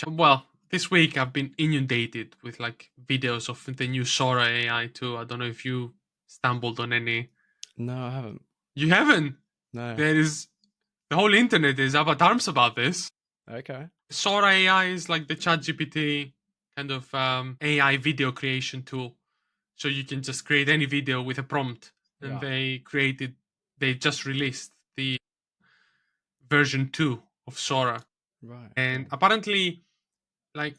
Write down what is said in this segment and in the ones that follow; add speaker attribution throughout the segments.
Speaker 1: Well, this week I've been inundated with like videos of the new Sora AI too. I don't know if you stumbled on any.
Speaker 2: No, I haven't.
Speaker 1: You haven't.
Speaker 2: No.
Speaker 1: There is the whole internet is up at arms about this.
Speaker 2: Okay.
Speaker 1: Sora AI is like the ChatGPT kind of AI video creation tool. So you can just create any video with a prompt, and
Speaker 2: Yeah.
Speaker 1: They just released the version 2 of Sora,
Speaker 2: Right.
Speaker 1: and
Speaker 2: Okay.
Speaker 1: apparently, like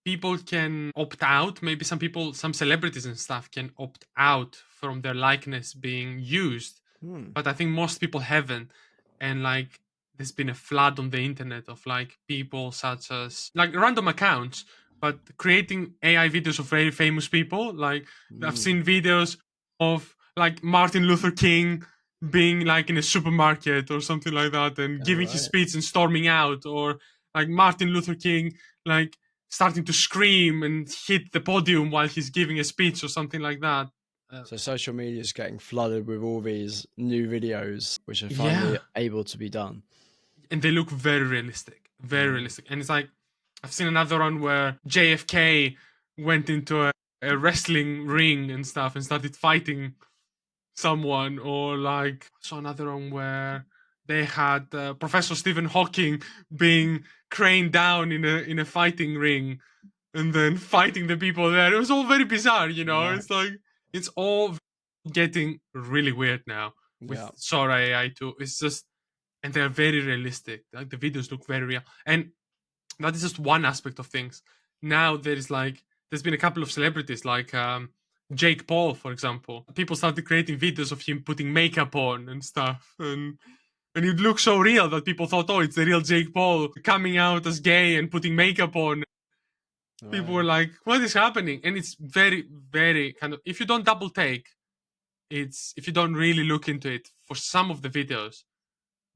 Speaker 1: people can opt out. Maybe some celebrities and stuff can opt out from their likeness being used,
Speaker 2: Hmm.
Speaker 1: but I think most people haven't. And like, there's been a flood on the internet of like people such as like random accounts, but creating AI videos of very famous people. Like, I've
Speaker 2: Hmm.
Speaker 1: seen videos of like Martin Luther King being like in a supermarket or something like that and
Speaker 2: All
Speaker 1: giving his
Speaker 2: right.
Speaker 1: speech and storming out, or like Martin Luther King like starting to scream and hit the podium while he's giving a speech or something like that. Uh,
Speaker 2: So social media is getting flooded with all these new videos, which are finally
Speaker 1: yeah,
Speaker 2: able to be done.
Speaker 1: and they look very realistic, very
Speaker 2: Mm.
Speaker 1: realistic. And it's like I've seen another one where JFK went into a wrestling ring and stuff and started fighting someone, or like saw another one where they had Professor Stephen Hawking being craned down in a fighting ring and then fighting the people there. It was all very bizarre, you know.
Speaker 2: Right.
Speaker 1: It's like it's all getting really weird now with
Speaker 2: Yeah.
Speaker 1: Sora AI too. It's just, and they're very realistic. Like the videos look very real, and that is just one aspect of things. Now there's been a couple of celebrities like Jake Paul, for example. People started creating videos of him putting makeup on and stuff, and it looked so real that people thought, oh, it's the real Jake Paul coming out as gay and putting makeup on. People were
Speaker 2: Right.
Speaker 1: like, what is happening? And it's very, very kind of, if you don't double take, if you don't really look into it, for some of the videos,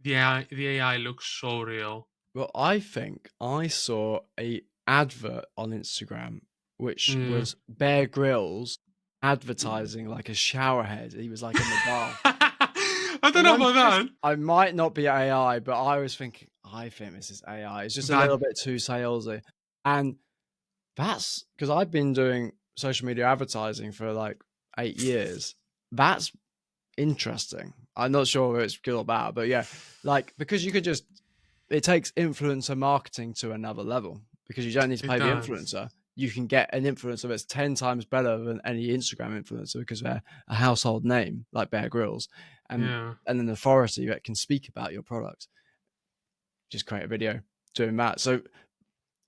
Speaker 1: the AI looks so real.
Speaker 2: Well, I think I saw a advert on Instagram which
Speaker 1: Mm.
Speaker 2: was Bear Grylls advertising like a shower head. He was like in the bath.
Speaker 1: I don't
Speaker 2: And
Speaker 1: know
Speaker 2: I'm
Speaker 1: about
Speaker 2: just,
Speaker 1: that.
Speaker 2: I might not be AI, but I was thinking, I think this is AI. It's just a
Speaker 1: That
Speaker 2: little bit too salesy. And that's because I've been doing social media advertising for like 8 years. That's interesting. I'm not sure if it's good or bad, but yeah, like because you could just, it takes influencer marketing to another level because you don't need to
Speaker 1: it
Speaker 2: pay the
Speaker 1: does.
Speaker 2: influencer. You can get an influencer that's 10 times better than any Instagram influencer because they're a household name like Bear Grylls and
Speaker 1: Yeah.
Speaker 2: and an authority that can speak about your product. Just create a video doing that. So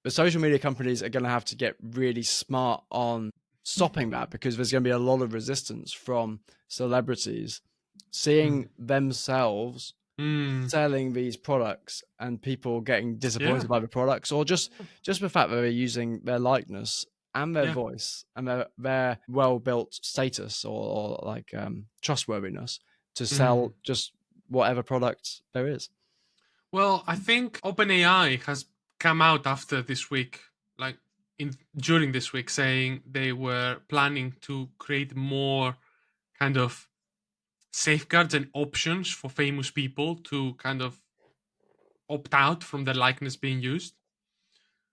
Speaker 2: the social media companies are going to have to get really smart on stopping that because there's going to be a lot of resistance from celebrities seeing
Speaker 1: Mm.
Speaker 2: themselves
Speaker 1: Mm.
Speaker 2: selling these products and people getting
Speaker 1: Yeah.
Speaker 2: disappointed by the products or just the fact that they're using their likeness and their
Speaker 1: Yeah.
Speaker 2: voice and their well-built status or like trustworthiness to
Speaker 1: Mm.
Speaker 2: sell just whatever product there is.
Speaker 1: Well, I think OpenAI has come out after this week, like in during this week, saying they were planning to create more kind of safeguards and options for famous people to kind of opt out from their likeness being used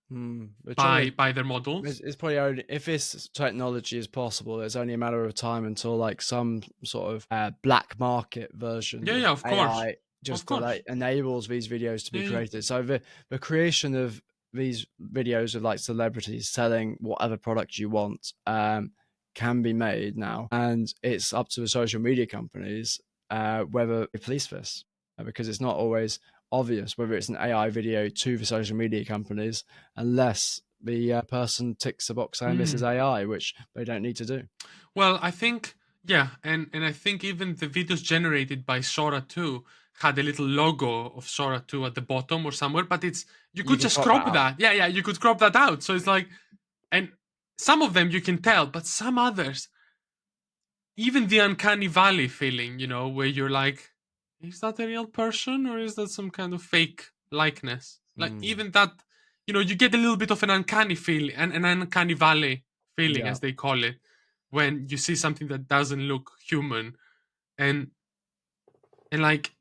Speaker 2: The trouble is,
Speaker 1: by their models.
Speaker 2: it's probably only if this technology is possible. It's only a matter of time until like some sort of black market version
Speaker 1: Yeah,
Speaker 2: of
Speaker 1: yeah, of course,
Speaker 2: AI
Speaker 1: of
Speaker 2: just
Speaker 1: course.
Speaker 2: enables these videos to be
Speaker 1: Yeah, yeah.
Speaker 2: created. So the creation of these videos of like celebrities selling whatever product you want can be made now, and it's up to the social media companies whether they police this because it's not always obvious whether it's an AI video to the social media companies unless the person ticks the box saying this is
Speaker 1: Mm.
Speaker 2: AI, which they don't need to do.
Speaker 1: Well, I think, yeah, and I think even the videos generated by Sora 2 had a little logo of Sora 2 at the bottom or somewhere, but it's you
Speaker 2: You
Speaker 1: could
Speaker 2: can
Speaker 1: just
Speaker 2: crop that
Speaker 1: crop
Speaker 2: out.
Speaker 1: that. Yeah, yeah, you could crop that out. So it's like, and some of them you can tell, but some others, even the uncanny valley feeling, where you're like, is that a real person or is that some kind of fake likeness? Like
Speaker 2: Mm,
Speaker 1: even that, you get a little bit of an uncanny feeling, an uncanny valley feeling,
Speaker 2: yeah.
Speaker 1: as they call it, when you see something that doesn't look human, and like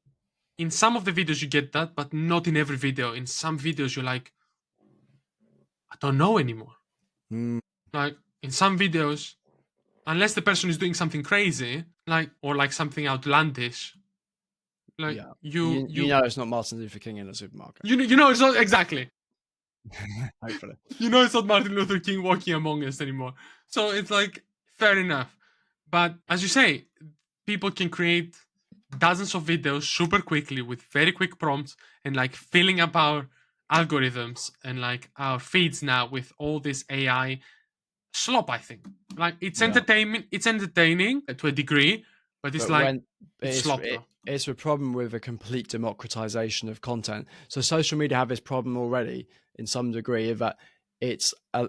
Speaker 1: in some of the videos you get that, but not in every video. In some videos you're like, I don't know anymore.
Speaker 2: Mm,
Speaker 1: Like in some videos, unless the person is doing something crazy, like or like something outlandish, like
Speaker 2: yeah. You know it's not Martin Luther King in a supermarket.
Speaker 1: you know it's not exactly.
Speaker 2: Hopefully.
Speaker 1: You know it's not Martin Luther King walking among us anymore. So it's like fair enough. But as you say, people can create dozens of videos super quickly with very quick prompts and like filling up our algorithms and like our feeds now with all this AI slop. I think like it's
Speaker 2: Yeah.
Speaker 1: entertainment. It's entertaining to a degree, but it's
Speaker 2: But
Speaker 1: like
Speaker 2: when
Speaker 1: it's slop though.
Speaker 2: it's a problem with a complete democratization of content. So social media have this problem already in some degree of that it's a,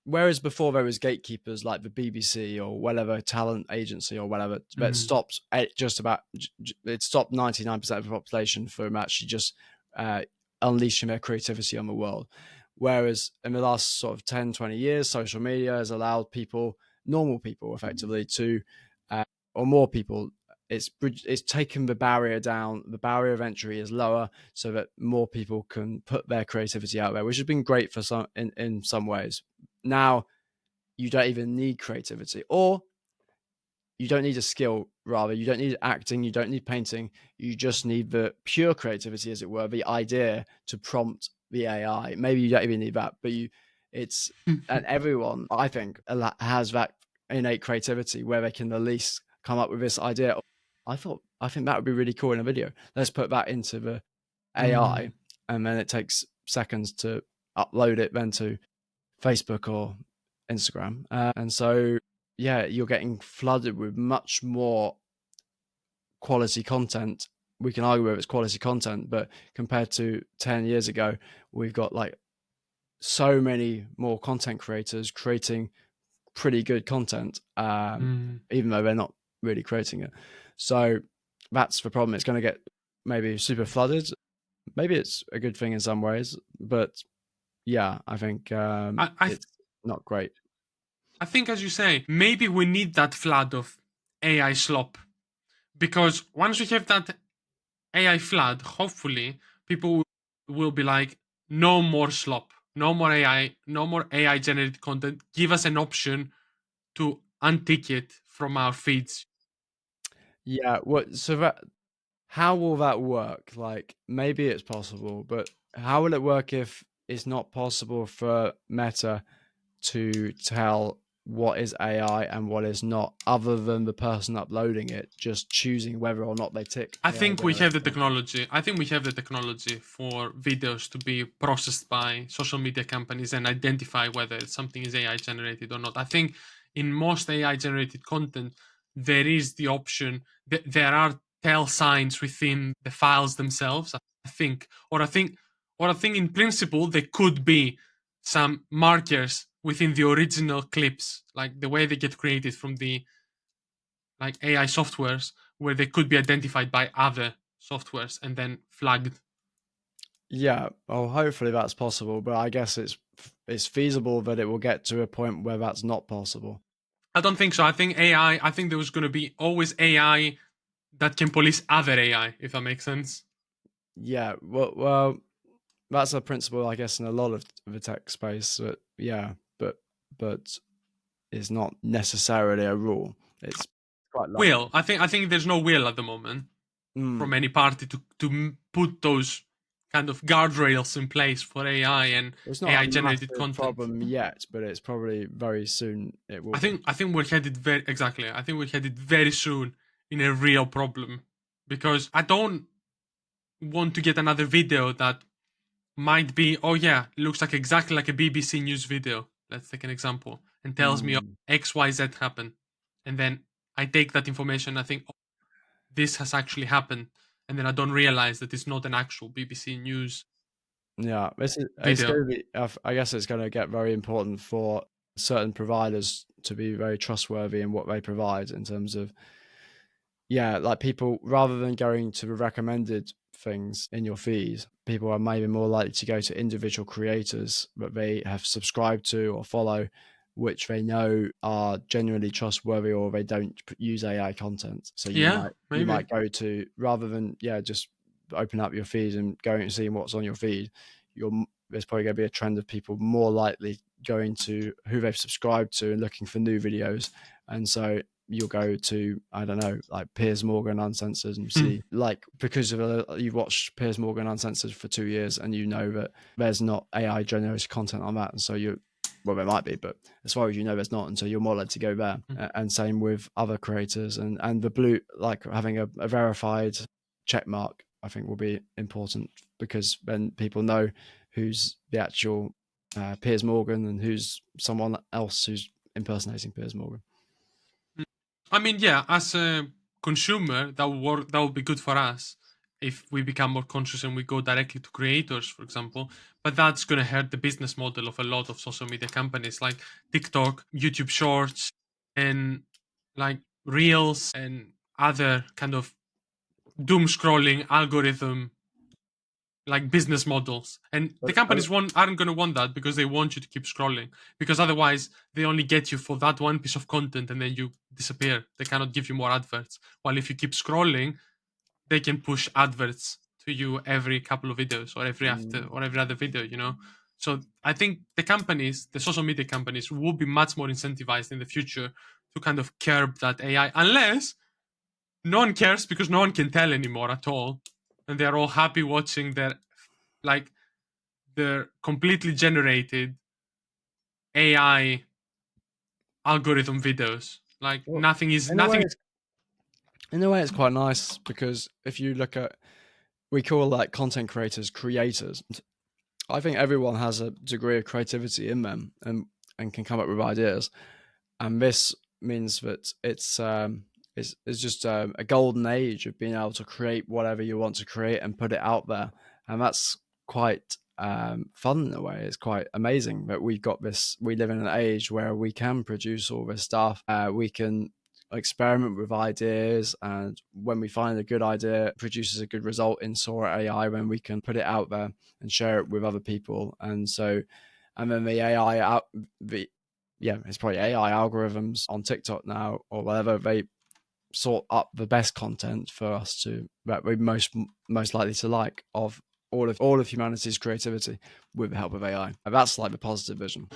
Speaker 2: whereas before there was gatekeepers like the BBC or whatever talent agency or whatever that
Speaker 1: Mm.
Speaker 2: stopped just about it stopped 99% of the population from actually just uh, unleashing their creativity on the world. Whereas in the last sort of 10, 20 years, social media has allowed people, normal people effectively, to or more people, it's taken the barrier down. The barrier of entry is lower, so that more people can put their creativity out there, which has been great for some in some ways. Now you don't even need creativity, or you don't need a skill. Rather, you don't need acting, you don't need painting. You just need the pure creativity, as it were, the idea to prompt the AI. Maybe you don't even need that, but it's and everyone, I think, has that innate creativity where they can at least come up with this idea. I think that would be really cool in a video. Let's put that into the AI,
Speaker 1: Mm.
Speaker 2: and then it takes seconds to upload it then to Facebook or Instagram. And so, yeah, you're getting flooded with much more quality content. We can argue whether it's quality content, but compared to 10 years ago, we've got like so many more content creators creating pretty good content,
Speaker 1: Mm.
Speaker 2: even though they're not really creating it. So that's the problem. It's going to get maybe super flooded. Maybe it's a good thing in some ways, but yeah, I think
Speaker 1: I, I
Speaker 2: it's not great.
Speaker 1: I think, as you say, maybe we need that flood of AI slop because once we have that AI flood, hopefully people will be like, no more slop, no more AI, no more AI generated content. Give us an option to untick it from our feeds.
Speaker 2: Yeah, what so that how will that work? Like maybe it's possible, but how will it work if it's not possible for Meta to tell what is AI and what is not, other than the person uploading it just choosing whether or not they tick
Speaker 1: I
Speaker 2: AI
Speaker 1: think we have
Speaker 2: generated
Speaker 1: the
Speaker 2: content?
Speaker 1: technology. I think we have the technology for videos to be processed by social media companies and identify whether something is AI generated or not. I think in most AI generated content, there is the option that there are tell signs within the files themselves. I think, or I think in principle, there could be some markers within the original clips, like the way they get created from the like AI softwares where they could be identified by other softwares and then flagged.
Speaker 2: Yeah, well, hopefully that's possible, but I guess it's feasible that it will get to a point where that's not possible.
Speaker 1: I don't think so. I think AI, I think there was going to be always AI that can police other AI, if that makes sense.
Speaker 2: Yeah, well, that's a principle, I guess, in a lot of the tech space. But yeah, but it's not necessarily a rule. It's quite
Speaker 1: Will,
Speaker 2: likely.
Speaker 1: I think there's no will at the moment
Speaker 2: Mm.
Speaker 1: from any party to put those kind of guardrails in place for AI and
Speaker 2: It's not a
Speaker 1: AI generated
Speaker 2: massive
Speaker 1: content.
Speaker 2: problem yet, but it's probably very soon it will be.
Speaker 1: I think we're headed very exactly. I think we're headed very soon in a real problem because I don't want to get another video that might be, oh yeah, looks like exactly like a BBC News video. Let's take an example and tells me, oh,
Speaker 2: Mm.
Speaker 1: XYZ happened. And then I take that information, I think, oh, this has actually happened. And then I don't realize that it's not an actual BBC News
Speaker 2: Yeah, it's
Speaker 1: video.
Speaker 2: going to be. I guess it's going to get very important for certain providers to be very trustworthy in what they provide in terms of, yeah, like people, rather than going to the recommended things in your feed, people are maybe more likely to go to individual creators that they have subscribed to or follow, which they know are genuinely trustworthy, or they don't use AI content. So
Speaker 1: Yeah,
Speaker 2: you
Speaker 1: maybe.
Speaker 2: might go to, rather than, yeah, just open up your feed and going and seeing what's on your feed, you're there's probably going to be a trend of people more likely going to who they've subscribed to and looking for new videos. And so you'll go to, I don't know, like Piers Morgan Uncensored, and you
Speaker 1: Hmm.
Speaker 2: see, like, because of you've watched Piers Morgan Uncensored for 2 years, and you know that there's not AI generated content on that, and so you, well, there might be, but as far as you know, there's not, and so you're more likely to go there. And same with other creators, and the blue, like having a verified check mark, I think will be important, because then people know who's the actual Piers Morgan and who's someone else who's impersonating Piers Morgan.
Speaker 1: I mean, yeah, as a consumer, that would work. That would be good for us if we become more conscious and we go directly to creators, for example. But that's going to hurt the business model of a lot of social media companies like TikTok, YouTube Shorts, and like Reels and other kind of doom scrolling algorithm like business models. And the
Speaker 2: But
Speaker 1: companies aren't going to want that, because they want you to keep scrolling, because otherwise they only get you for that one piece of content and then you disappear. They cannot give you more adverts. While if you keep scrolling, they can push adverts to you every couple of videos, or every other video, So I think the companies, the social media companies, will be much more incentivized in the future to kind of curb that AI, unless no one cares, because no one can tell anymore at all, and they're all happy watching like their completely generated AI algorithm videos. Like
Speaker 2: well,
Speaker 1: nothing is
Speaker 2: in a way,
Speaker 1: nothing.
Speaker 2: it's quite nice, because if you look at, we call like content creators creators. I think everyone has a degree of creativity in them, and can come up with ideas, and this means that it's just a golden age of being able to create whatever you want to create and put it out there, and that's quite fun in a way. It's quite amazing that we've got this. We live in an age where we can produce all this stuff. We can experiment with ideas, and when we find a good idea, it produces a good result in Sora AI, when we can put it out there and share it with other people. And so, and then the AI out the yeah, it's probably AI algorithms on TikTok now or whatever, they sort up the best content for us to, that we most likely to like, of all of humanity's creativity, with the help of AI. And that's like the positive vision.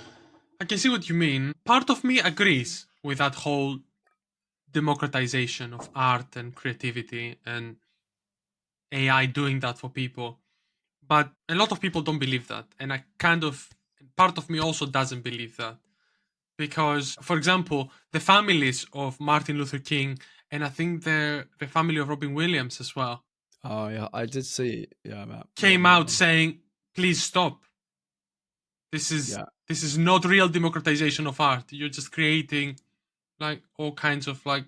Speaker 1: I can see what you mean. Part of me agrees with that whole democratization of art and creativity and AI doing that for people. But a lot of people don't believe that. And I kind of, part of me also doesn't believe that. Because, for example, the families of Martin Luther King, and I think the family of Robin Williams as well,
Speaker 2: Oh yeah, I did see, yeah, about
Speaker 1: came out saying, please stop. This is
Speaker 2: yeah.
Speaker 1: this is not real democratization of art. You're just creating like all kinds of like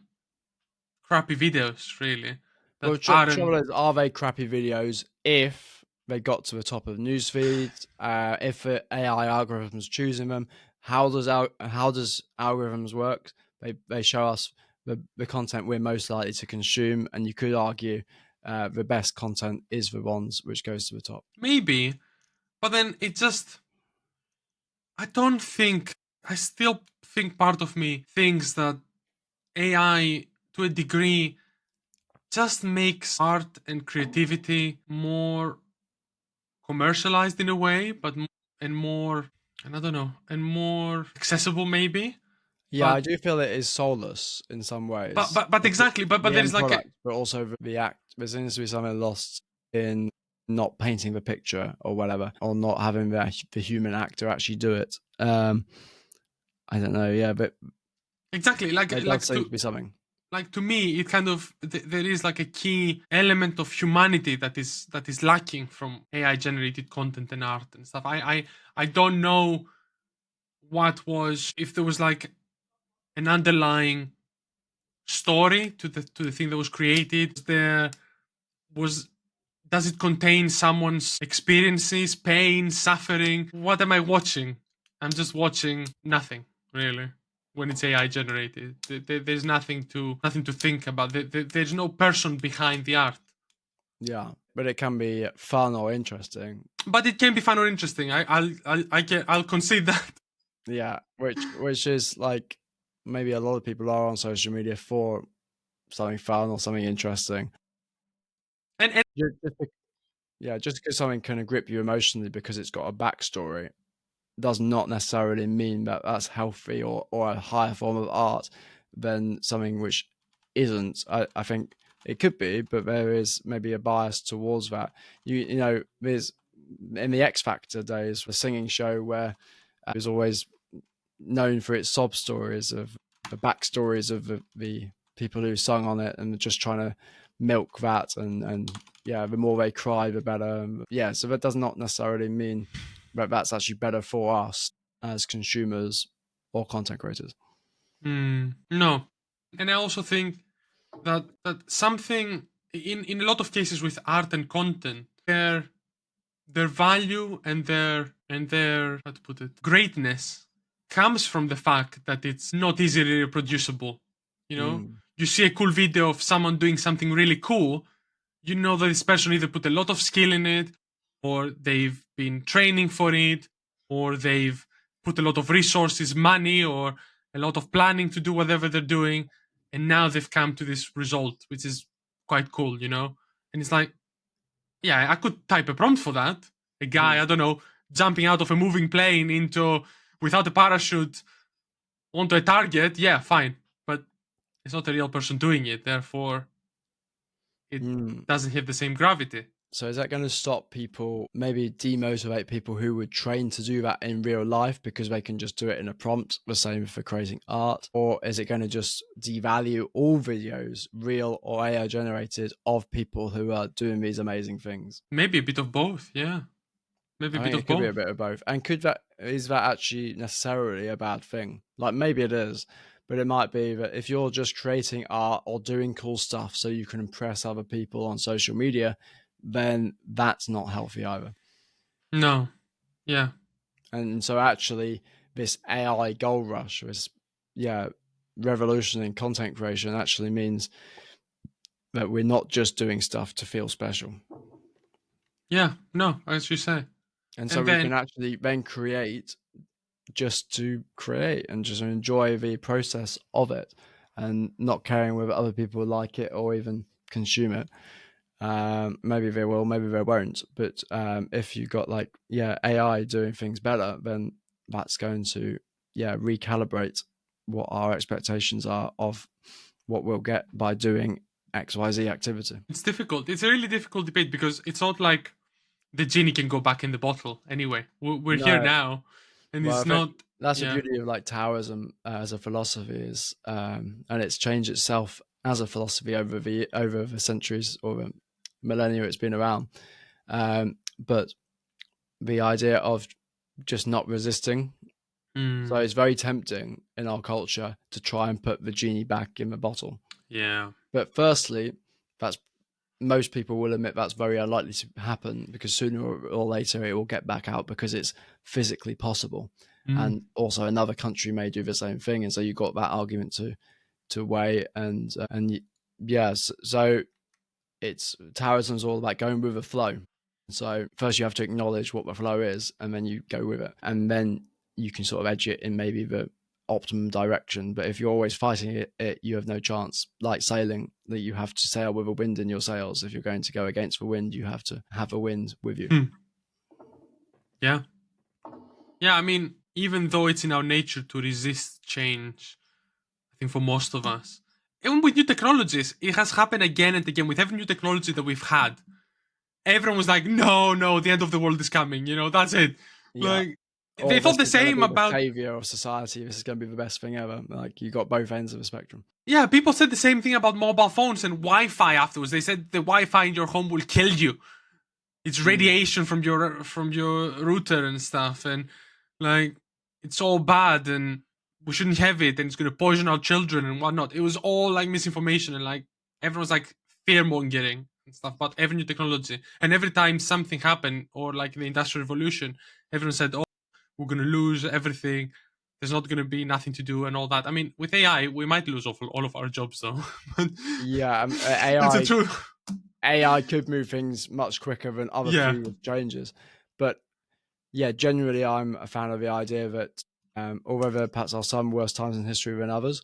Speaker 1: crappy videos, really,
Speaker 2: Well,
Speaker 1: that aren't.
Speaker 2: trouble is, are they crappy videos if they got to the top of news feeds? If AI algorithms choosing them, how does algorithms work? They show us the content we're most likely to consume, and you could argue the best content is the ones which goes to the top.
Speaker 1: Maybe, but then it just, I don't think, I still think part of me thinks that AI, to a degree, just makes art and creativity more commercialized in a way, and more, and I don't know, and more accessible maybe.
Speaker 2: Yeah, I
Speaker 1: But
Speaker 2: do feel it is soulless in some
Speaker 1: but
Speaker 2: ways.
Speaker 1: but but exactly, but
Speaker 2: The
Speaker 1: there is
Speaker 2: end
Speaker 1: like a,
Speaker 2: product, but also the act. There seems to be something lost in not painting the picture or whatever, or not having the human actor actually do it. I don't know, yeah, but
Speaker 1: exactly
Speaker 2: there does seem to be something.
Speaker 1: like to me it kind of there is like a key element of humanity that is lacking from AI generated content and art and stuff. I don't know what was, if there was like an underlying story to the thing that was created. There was, does it contain someone's experiences, pain, suffering? What am I watching? I'm just watching nothing, really. When it's AI generated, there's nothing to think about. There's no person behind the art.
Speaker 2: Yeah, but it can be fun or interesting.
Speaker 1: But it can be fun or interesting. I'll concede that.
Speaker 2: Yeah, which is like, maybe a lot of people are on social media for something fun or something interesting.
Speaker 1: And
Speaker 2: Just Yeah, just because something can grip you emotionally because it's got a backstory does not necessarily mean that that's healthy or a higher form of art than something which isn't. I think it could be, but there is maybe a bias towards that. You know, there's in the X Factor days, the singing show where it was always known for its sob stories of the backstories of the people who sung on it and just trying to milk that and yeah, the more they cry the better. Yeah, so that does not necessarily mean that that's actually better for us as consumers or content creators.
Speaker 1: No, and I also think that something in a lot of cases with art and content, their value and their how to put it greatness comes from the fact that it's not easily reproducible. You know,
Speaker 2: Mm.
Speaker 1: you see a cool video of someone doing something really cool, you know that this person either put a lot of skill in it, or they've been training for it, or they've put a lot of resources, money, or a lot of planning to do whatever they're doing, and now they've come to this result, which is quite cool, you know. And it's like, yeah, I could type a prompt for that. A guy,
Speaker 2: Mm.
Speaker 1: I don't know, jumping out of a moving plane into without a parachute onto a target. Yeah, fine, but it's not a real person doing it. Therefore, it
Speaker 2: Mm.
Speaker 1: doesn't have the same gravity.
Speaker 2: So is that going to stop people, maybe demotivate people who would train to do that in real life because they can just do it in a prompt, the same for creating art? Or is it going to just devalue all videos, real or AI generated, of people who are doing these amazing things?
Speaker 1: Maybe a bit of both. Yeah, maybe a
Speaker 2: I
Speaker 1: bit
Speaker 2: think it
Speaker 1: of
Speaker 2: could be a
Speaker 1: both.
Speaker 2: bit of both. And is that actually necessarily a bad thing? Like maybe it is, but it might be that if you're just creating art or doing cool stuff so you can impress other people on social media, then that's not healthy either.
Speaker 1: No. Yeah.
Speaker 2: And so actually this AI gold rush, this yeah, revolution in content creation actually means that we're not just doing stuff to feel special.
Speaker 1: Yeah. No, as you say.
Speaker 2: And so
Speaker 1: And
Speaker 2: we can
Speaker 1: then
Speaker 2: actually then create just to create and just enjoy the process of it and not caring whether other people like it or even consume it. Maybe they will, maybe they won't. But if you got like AI doing things better, then that's going to recalibrate what our expectations are of what we'll get by doing XYZ activity.
Speaker 1: it's difficult. It's a really difficult debate because it's not like the genie can go back in the bottle anyway. We're here
Speaker 2: No,
Speaker 1: now, and
Speaker 2: well, I
Speaker 1: it's
Speaker 2: think
Speaker 1: not.
Speaker 2: that's the
Speaker 1: Yeah.
Speaker 2: beauty of like Taoism as a philosophy is, and it's changed itself as a philosophy over the centuries or the millennia it's been around. But the idea of just not resisting. So
Speaker 1: Mm,
Speaker 2: it's very tempting in our culture to try and put the genie back in the bottle.
Speaker 1: yeah.
Speaker 2: But firstly, that's most people will admit that's very unlikely to happen because sooner or later it will get back out because it's physically possible.
Speaker 1: Mm,
Speaker 2: And also another country may do the same thing. And so you've got that argument to weigh and yes, so it's Taoism's all about going with the flow. So first you have to acknowledge what the flow is, and then you go with it, and then you can sort of edge it in maybe the optimum direction. But if you're always fighting it you have no chance. Like sailing, that you have to sail with a wind in your sails. If you're going to go against the wind, you have to have a wind with you.
Speaker 1: mm, yeah. Yeah. I mean, even though it's in our nature to resist change, I think for most of us, even with new technologies, it has happened again and again. With every new technology that we've had, everyone was like, "No, no, the end of the world is coming." You know, that's it.
Speaker 2: Yeah.
Speaker 1: Like they
Speaker 2: Or this
Speaker 1: thought the
Speaker 2: is going to
Speaker 1: same
Speaker 2: be the
Speaker 1: about.
Speaker 2: savior of society. This is going to be the best thing ever. Like you got both ends of the spectrum.
Speaker 1: Yeah, people said the same thing about mobile phones and Wi-Fi afterwards. They said the Wi-Fi in your home will kill you. It's
Speaker 2: Mm.
Speaker 1: radiation from your router and stuff, and like it's all bad, and we shouldn't have it, and it's gonna poison our children and whatnot. It was all like misinformation, and like everyone's like fear mongering and stuff about every new technology. And every time something happened, or like the industrial revolution, everyone said, "Oh, we're gonna lose everything. There's not gonna be nothing to do and all that." I mean, with AI, we might lose all of our jobs though. But
Speaker 2: Yeah,
Speaker 1: it's a
Speaker 2: AI
Speaker 1: true.
Speaker 2: AI could move things much quicker than other
Speaker 1: Yeah.
Speaker 2: previous changes. But yeah, generally, I'm a fan of the idea that although there perhaps are some worse times in history than others,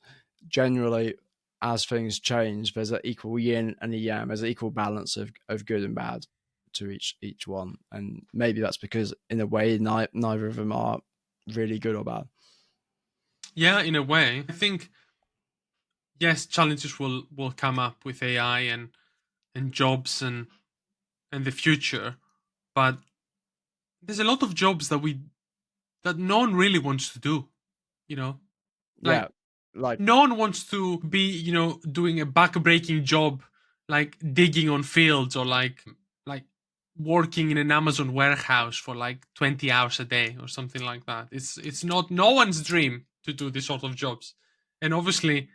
Speaker 2: generally, as things change, there's an equal yin and a yang. There's an equal balance of good and bad to each one, and maybe that's because in a way neither of them are really good or bad.
Speaker 1: Yeah, in a way, I think yes, challenges will come up with AI and jobs and the future, but there's a lot of jobs that no one really wants to do. You know, like
Speaker 2: Yeah, like
Speaker 1: no one wants to be doing a back-breaking job like digging on fields or like working in an Amazon warehouse for like 20 hours a day or something like that. It's not no one's dream to do this sort of jobs. And obviously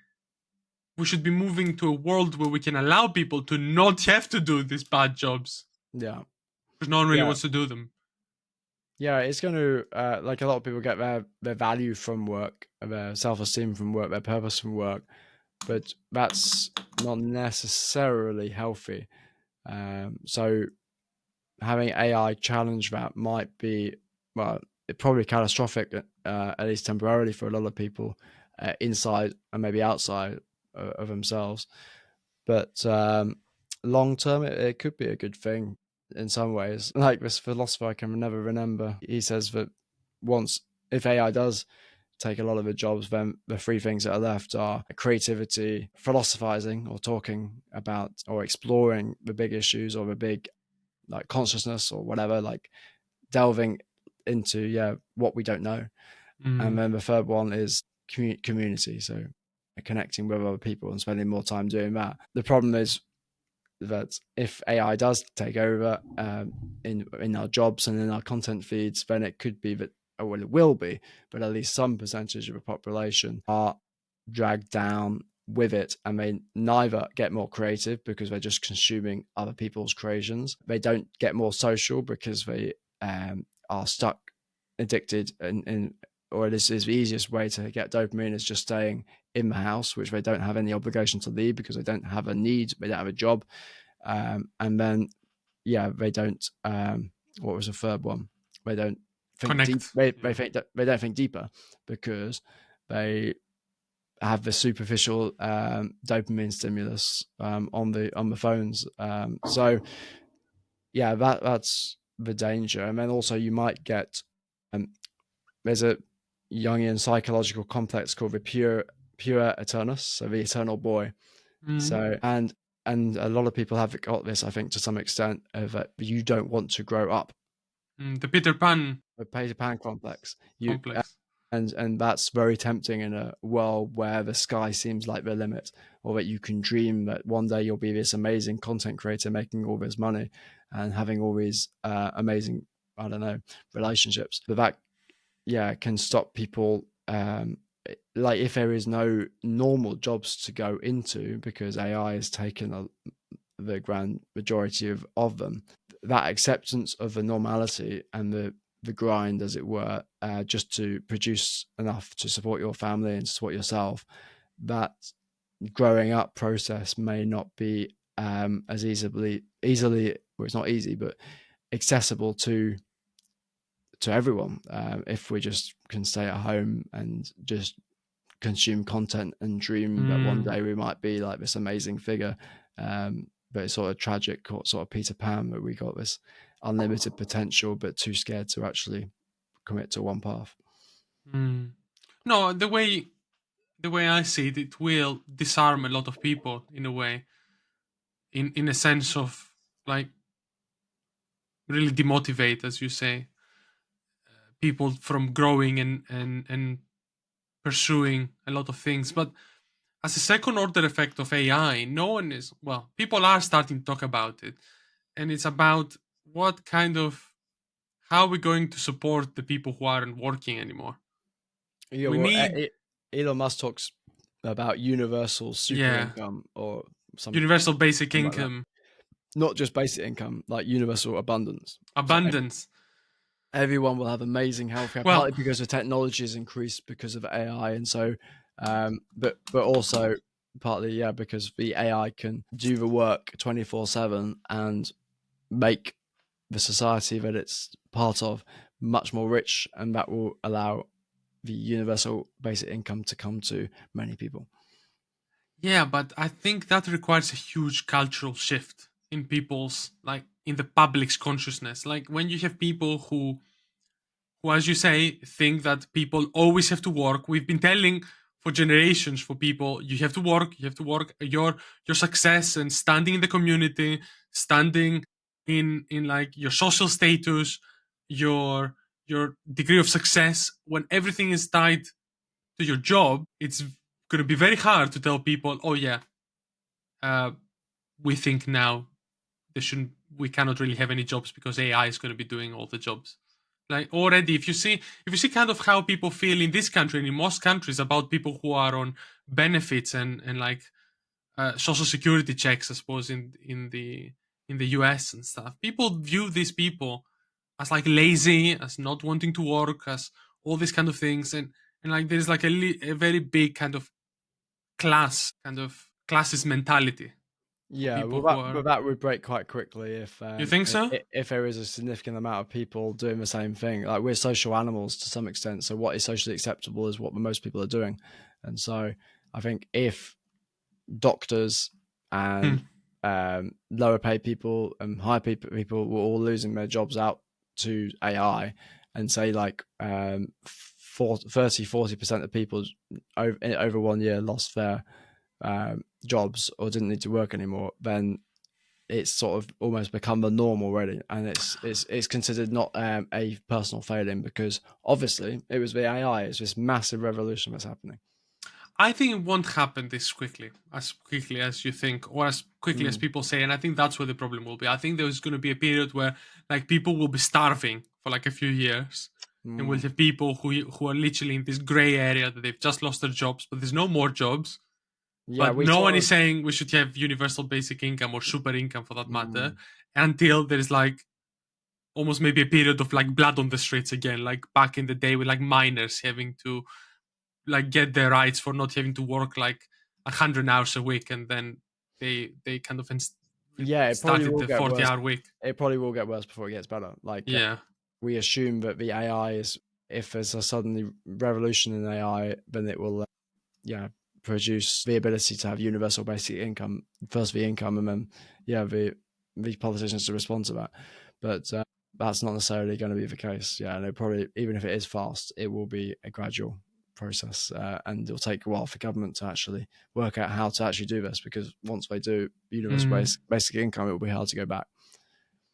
Speaker 1: we should be moving to a world where we can allow people to not have to do these bad jobs
Speaker 2: yeah,
Speaker 1: because no one really
Speaker 2: yeah,
Speaker 1: wants to do them.
Speaker 2: yeah. It's going to like a lot of people get their value from work, their self esteem from work, their purpose from work, but that's not necessarily healthy. So having AI challenge that might be, well, it probably catastrophic, at least temporarily for a lot of people, inside and maybe outside of themselves. But long term, it could be a good thing in some ways. Like this philosopher I can never remember, he says that once if AI does take a lot of the jobs, then the three things that are left are creativity, philosophizing or talking about or exploring the big issues or the big like consciousness or whatever, like delving into what we don't know. And
Speaker 1: Mm,
Speaker 2: then the third one is community, so connecting with other people and spending more time doing that. The problem is that if AI does take over in our jobs and in our content feeds, then it could be that, or well, it will be, but at least some percentage of the population are dragged down with it, and they neither get more creative because they're just consuming other people's creations. They don't get more social because they are stuck, addicted, and or this is the easiest way to get dopamine is just staying in the house, which they don't have any obligation to leave because they don't have a need, they don't have a job, and then they don't. What was the third one? They don't think deep.
Speaker 1: connect.
Speaker 2: They
Speaker 1: Yeah.
Speaker 2: think that they don't think deeper because they have the superficial dopamine stimulus on the phones. So that's the danger, and then also you might get um, there's a Jungian psychological complex called the pure eternus, so the eternal boy.
Speaker 1: Mm,
Speaker 2: So and a lot of people have got this, I think, to some extent, of that you don't want to grow up.
Speaker 1: the Peter Pan
Speaker 2: The Peter Pan complex.
Speaker 1: complex.
Speaker 2: And that's very tempting in a world where the sky seems like the limit, or that you can dream that one day you'll be this amazing content creator making all this money and having all these amazing, I don't know, relationships. But that can stop people. Like if there is no normal jobs to go into because AI has taken the grand majority of them, that acceptance of the normality and the grind, as it were, just to produce enough to support your family and support yourself, that growing up process may not be as easily, well, it's not easy, but accessible to everyone, if we just can stay at home and just consume content and dream that one
Speaker 1: Mm,
Speaker 2: day we might be like this amazing figure. But it's sort of tragic, sort of Peter Pan, that we got this unlimited potential, but too scared to actually commit to one path.
Speaker 1: mm. No, the way I see it, it will disarm a lot of people in a way, in a sense of like really demotivate, as you say, people from growing and pursuing a lot of things. But as a second order effect of AI, no one is well. People are starting to talk about it, and it's about what kind of how we're going to support the people who aren't working anymore.
Speaker 2: Yeah,
Speaker 1: We
Speaker 2: well,
Speaker 1: need
Speaker 2: Elon Musk talks about universal super
Speaker 1: yeah,
Speaker 2: income or something
Speaker 1: universal basic
Speaker 2: like that.
Speaker 1: income,
Speaker 2: Not just basic income, like universal abundance. So
Speaker 1: abundance.
Speaker 2: everyone will have amazing healthcare,
Speaker 1: Well,
Speaker 2: partly because the technology has increased because of AI, and so, but also partly because the AI can do the work 24/7 and make the society that it's part of much more rich, and that will allow the universal basic income to come to many people.
Speaker 1: yeah, but I think that requires a huge cultural shift in people's like in the public's consciousness. Like when you have people who, as you say, think that people always have to work. We've been telling for generations for people, you have to work, you have to work. Your success and standing in the community, standing in like your social status, your your degree of success, when everything is tied to your job, it's going to be very hard to tell people, oh yeah, uh, we think now they shouldn't. We cannot really have any jobs because AI is going to be doing all the jobs. Like already, if you see kind of how people feel in this country and in most countries about people who are on benefits and like social security checks, I suppose in the US and stuff, people view these people as like lazy, as not wanting to work, as all these kind of things, and like there's like a very big kind of classist mentality for
Speaker 2: Yeah,
Speaker 1: people
Speaker 2: well,
Speaker 1: who
Speaker 2: but
Speaker 1: are.
Speaker 2: that would break quite quickly
Speaker 1: You think so?
Speaker 2: if there is a significant amount of people doing the same thing. Like we're social animals to some extent, so what is socially acceptable is what most people are doing, and so I think if doctors and
Speaker 1: Hmm.
Speaker 2: lower paid people and high paid people were all losing their jobs out to AI, and say like 30-40% of people over 1 year lost their jobs or didn't need to work anymore, then it's sort of almost become the norm already, and it's considered not a personal failing because obviously it was the AI. It's this massive revolution that's happening.
Speaker 1: I think it won't happen this quickly as you think, or as quickly as
Speaker 2: Mm,
Speaker 1: people say. And I think that's where the problem will be. I think there's going to be a period where like people will be starving for like a few years, and we'll
Speaker 2: mm.
Speaker 1: have people who are literally in this gray area that they've just lost their jobs, but there's no more jobs.
Speaker 2: Yeah,
Speaker 1: But
Speaker 2: we
Speaker 1: no one
Speaker 2: sort
Speaker 1: is
Speaker 2: of.
Speaker 1: saying we should have universal basic income or super income for that matter
Speaker 2: Mm,
Speaker 1: until there's like almost maybe a period of like blood on the streets again, like back in the day with like miners having to like get their rights for not having to work like 100 hours a week, and then they kind of
Speaker 2: yeah, it probably
Speaker 1: started
Speaker 2: will
Speaker 1: the
Speaker 2: get worse.
Speaker 1: 40-hour week.
Speaker 2: It probably will get worse before it gets better. Like
Speaker 1: Yeah.
Speaker 2: we assume that the AI is, if there's a suddenly revolution in AI, then it will, yeah, produce the ability to have universal basic income, first the income, and then yeah, the politicians to respond to that. But that's not necessarily going to be the case. Yeah, and it probably, even if it is fast, it will be a gradual process, and it'll take a while for government to actually work out how to actually do this. Because once they do universal
Speaker 1: Mm,
Speaker 2: basic income, it will be hard to go back.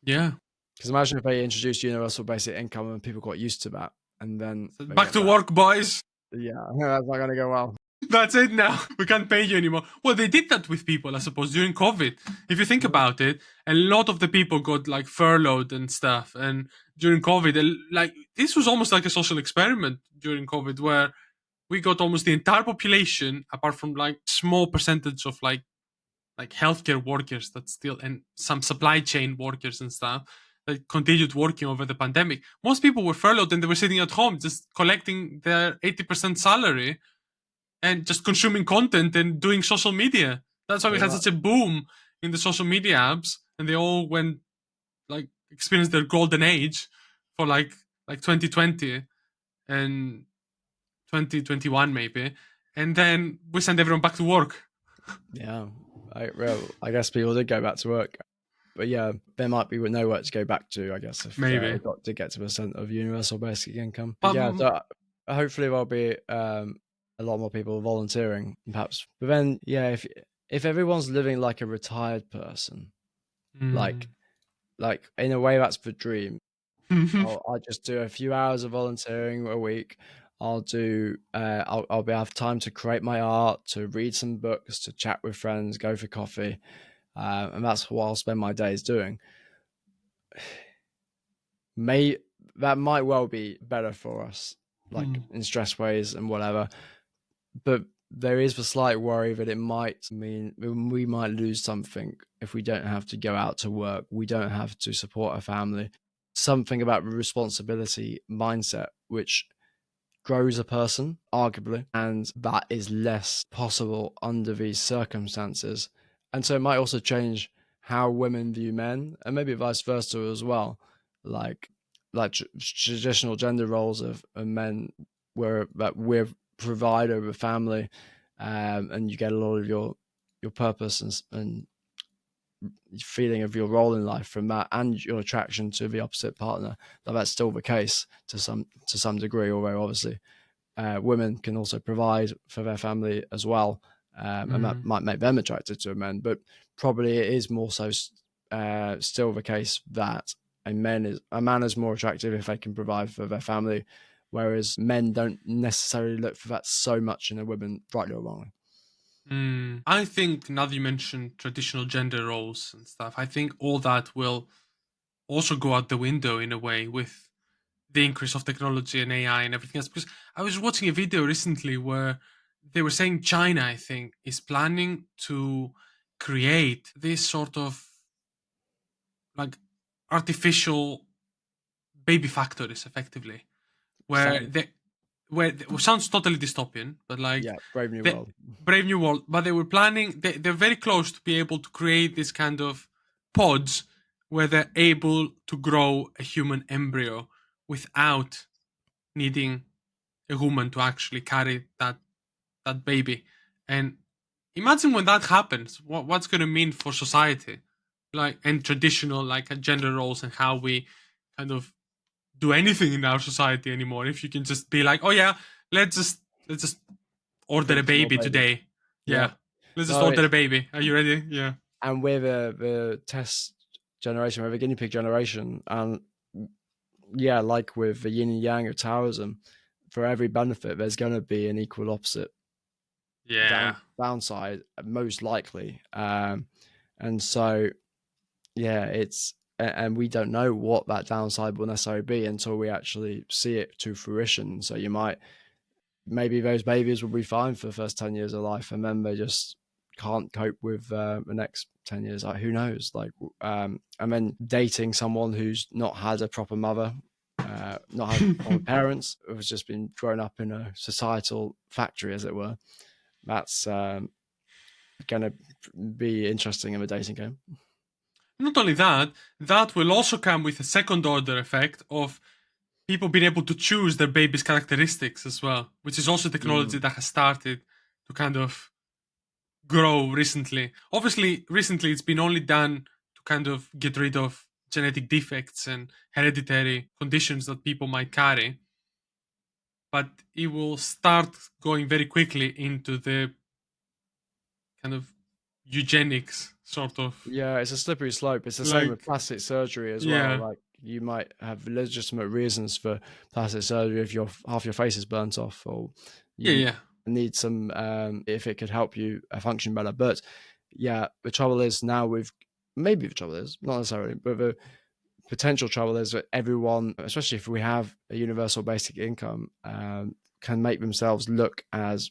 Speaker 1: yeah.
Speaker 2: Because imagine if they introduced universal basic income and people got used to that, and then
Speaker 1: So
Speaker 2: they
Speaker 1: back
Speaker 2: went
Speaker 1: to
Speaker 2: back.
Speaker 1: work, boys.
Speaker 2: Yeah, that's not going to go well.
Speaker 1: That's it now. We can't pay you anymore. Well, they did that with people, I suppose, during COVID. If you think
Speaker 2: Yeah.
Speaker 1: about it, a lot of the people got like furloughed and stuff. And during COVID, like this was almost like a social experiment during COVID, where we got almost the entire population, apart from like small percentage of like healthcare workers that still, and some supply chain workers and stuff that continued working over the pandemic. Most people were furloughed and they were sitting at home just collecting their 80% salary and just consuming content and doing social media. That's why we
Speaker 2: Pretty
Speaker 1: had
Speaker 2: much.
Speaker 1: such a boom in the social media apps, and they all went like experienced their golden age for like 2020 and 2021 maybe, and then we send everyone back to work.
Speaker 2: Yeah. I guess people did go back to work, but yeah, there might be no work to go back to. I guess if
Speaker 1: Maybe,
Speaker 2: it got to get to the percent of universal basic income. But
Speaker 1: but
Speaker 2: yeah, so hopefully there'll be a lot more people volunteering, perhaps. But then, yeah, if everyone's living like a retired person, like
Speaker 1: mm.
Speaker 2: in a way, that's the dream. I'll just do a few hours of volunteering a week. I'll do. I'll be have time to create my art, to read some books, to chat with friends, go for coffee, and that's what I'll spend my days doing. May That might well be better for us, like
Speaker 1: Mm.
Speaker 2: in stress ways and whatever. But there is the slight worry that it might mean we might lose something if we don't have to go out to work. We don't have to support a family. Something about the responsibility mindset, which grows a person, arguably, and that is less possible under these circumstances. And so it might also change how women view men, and maybe vice versa as well. Like traditional gender roles of men, where that we're provider of a family, and you get a lot of your purpose and feeling of your role in life from that, and your attraction to the opposite partner, that's still the case to some degree. Although obviously, women can also provide for their family as well, and that
Speaker 1: Mm.
Speaker 2: might make them attracted to men. But probably it is more so still the case that a man is more attractive if they can provide for their family, whereas men don't necessarily look for that so much in a woman, rightly or wrongly.
Speaker 1: I think now that you mentioned traditional gender roles and stuff, I think all that will also go out the window in a way with the increase of technology and AI and everything else. Because I was watching a video recently where they were saying China, I think, is planning to create this sort of like artificial baby factories, effectively, where
Speaker 2: Sound
Speaker 1: they it sounds totally dystopian, but like
Speaker 2: Yeah, Brave New
Speaker 1: the
Speaker 2: World.
Speaker 1: Brave New World. But they were planning. They're very close to be able to create this kind of pods where they're able to grow a human embryo without needing a woman to actually carry that baby. And imagine when that happens, what's going to mean for society, like, and traditional like gender roles and how we kind of do anything in our society anymore. If you can just be like, oh yeah, let's just order a
Speaker 2: Produce more
Speaker 1: baby
Speaker 2: babies.
Speaker 1: today.
Speaker 2: Yeah.
Speaker 1: Yeah, let's just
Speaker 2: No,
Speaker 1: order a
Speaker 2: it's
Speaker 1: baby. Are you ready? Yeah.
Speaker 2: and we're the test generation, we're the guinea pig generation, and yeah, like with the yin and yang of Taoism, for every benefit, there's going to be an equal opposite
Speaker 1: Yeah.
Speaker 2: downside, most likely. And so, yeah, and we don't know what that downside will necessarily be until we actually see it to fruition. So maybe those babies will be fine for the first 10 years of life, and then they just can't cope with the next 10 years. Like, who knows? Like, and then dating someone who's not had a proper mother, not had proper parents, who's just been grown up in a societal factory, as it were. That's going to be interesting in the dating game.
Speaker 1: Not only that, that will also come with a second order effect of people being able to choose their baby's characteristics as well, which is also technology
Speaker 2: Mm,
Speaker 1: that has started to kind of grow recently. Obviously, recently it's been only done to kind of get rid of genetic defects and hereditary conditions that people might carry, but it will start going very quickly into the kind of eugenics sort of.
Speaker 2: yeah, it's a slippery slope. It's the same with
Speaker 1: Like,
Speaker 2: plastic surgery as well.
Speaker 1: yeah,
Speaker 2: Like, you might have legitimate reasons for plastic surgery if your half your face is burnt off, or
Speaker 1: yeah,
Speaker 2: you
Speaker 1: yeah.
Speaker 2: need some if it could help you function better. But yeah, the trouble is now with maybe the trouble is not necessarily, but the potential trouble is that everyone, especially if we have a universal basic income, can make themselves look as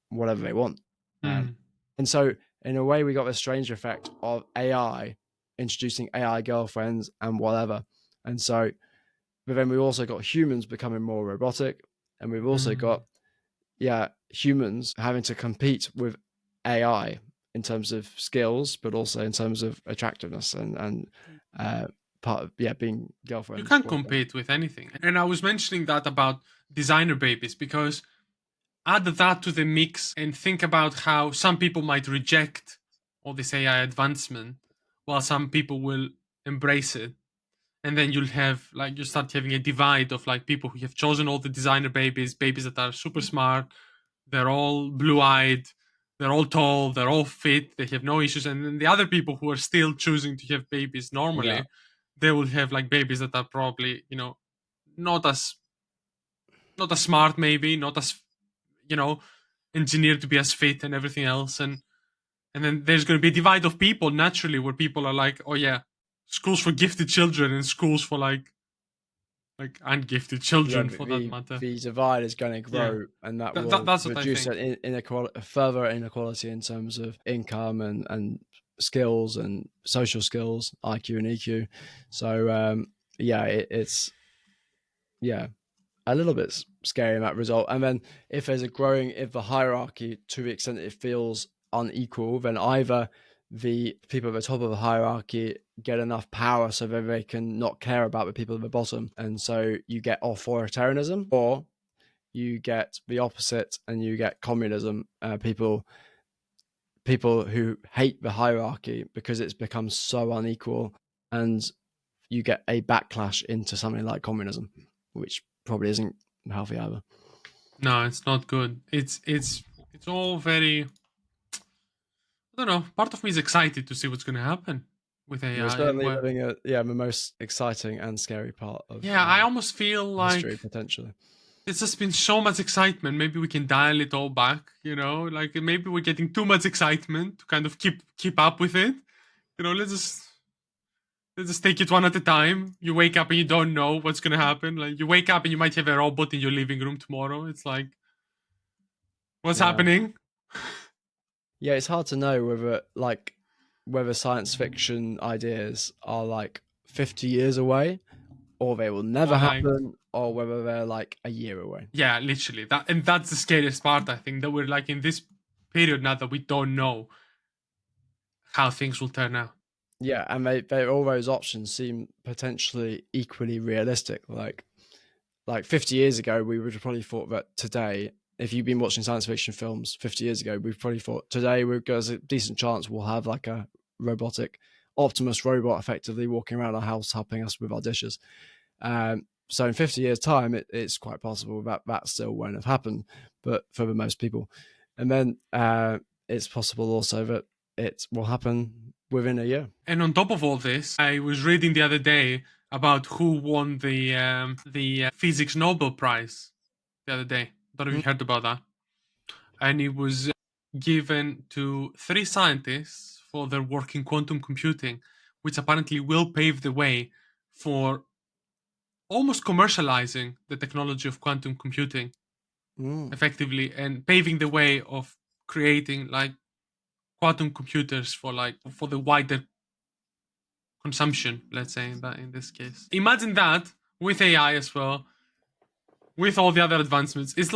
Speaker 2: whatever they want. Um,
Speaker 1: Mm,
Speaker 2: and so, in a way, we got this strange effect of AI introducing AI girlfriends and whatever. And so, but then we also got humans becoming more robotic, and we've also got,
Speaker 1: mm.
Speaker 2: yeah, humans having to compete with AI in terms of skills, but also in terms of attractiveness and uh, part of, yeah, being
Speaker 1: You
Speaker 2: girlfriends,
Speaker 1: can't
Speaker 2: boyfriends.
Speaker 1: compete with anything. And I was mentioning that about designer babies because add that to the mix and think about how some people might reject all this AI advancement while some people will embrace it. And then you'll have like you start having a divide of like people who have chosen all the designer babies, babies that are super smart, they're all blue-eyed, they're all tall, they're all fit, they have no issues, and then the other people who are still choosing to have babies
Speaker 2: Yeah,
Speaker 1: normally, they will have like babies that are probably, not as not as smart, maybe not as, you know engineered to be as fit and everything else. And then there's going to be a divide of people naturally where people are like, oh yeah, schools for gifted children and schools for like ungifted
Speaker 2: yeah,
Speaker 1: children for that
Speaker 2: the
Speaker 1: matter.
Speaker 2: the divide is going to
Speaker 1: Yeah,
Speaker 2: grow, and that
Speaker 1: that
Speaker 2: will
Speaker 1: that's what I
Speaker 2: reduce
Speaker 1: think.
Speaker 2: an inequality, further inequality in terms of income and skills and social skills, IQ and EQ. So yeah, it's yeah a little bit scary in that result. And then if the hierarchy to the extent it feels unequal, then either the people at the top of the hierarchy get enough power so that they can not care about the people at the bottom, and so you get authoritarianism, or you get the opposite and you get communism. People people who hate the hierarchy because it's become so unequal, and you get a backlash into something like communism, which probably isn't healthy either.
Speaker 1: No, it's not good. It's all very. I don't know. Part of me is excited to see what's going to happen with
Speaker 2: We're
Speaker 1: AI and
Speaker 2: certainly
Speaker 1: where.
Speaker 2: living the most exciting and scary part of
Speaker 1: Yeah, I almost feel
Speaker 2: history
Speaker 1: like
Speaker 2: potentially.
Speaker 1: there's just been so much excitement. Maybe we can dial it all back. Like maybe we're getting too much excitement to kind of keep up with it. Let's just take it one at a time. You wake up and you don't know what's gonna happen. Like you wake up and you might have a robot in your living room tomorrow. It's like, what's
Speaker 2: Yeah.
Speaker 1: happening?
Speaker 2: Yeah, it's hard to know whether science fiction ideas are like 50 years away, or they will never
Speaker 1: Or like,
Speaker 2: happen, or whether they're like a year away.
Speaker 1: yeah, literally that, and that's the scariest part. I think that we're like in this period now that we don't know how things will turn out.
Speaker 2: Yeah, and they all those options seem potentially equally realistic. Like 50 years ago, we would have probably thought that today, if you've been watching science fiction films 50 years ago, we've probably thought today there's a decent chance we'll have like a robotic Optimus robot effectively walking around our house helping us with our dishes. So in 50 years' time, it's quite possible that that still won't have happened, but for the most people. And then it's possible also that it will happen within a year.
Speaker 1: And on top of all this, I was reading the other day about who won the physics Nobel Prize the other day. I don't know if you heard about that. And it was given to three scientists for their work in quantum computing, which apparently will pave the way for almost commercializing the technology of quantum computing
Speaker 2: Mm.
Speaker 1: effectively and paving the way of creating like quantum computers for the wider consumption, let's say in this case. Imagine that with AI as well, with all the other advancements. It's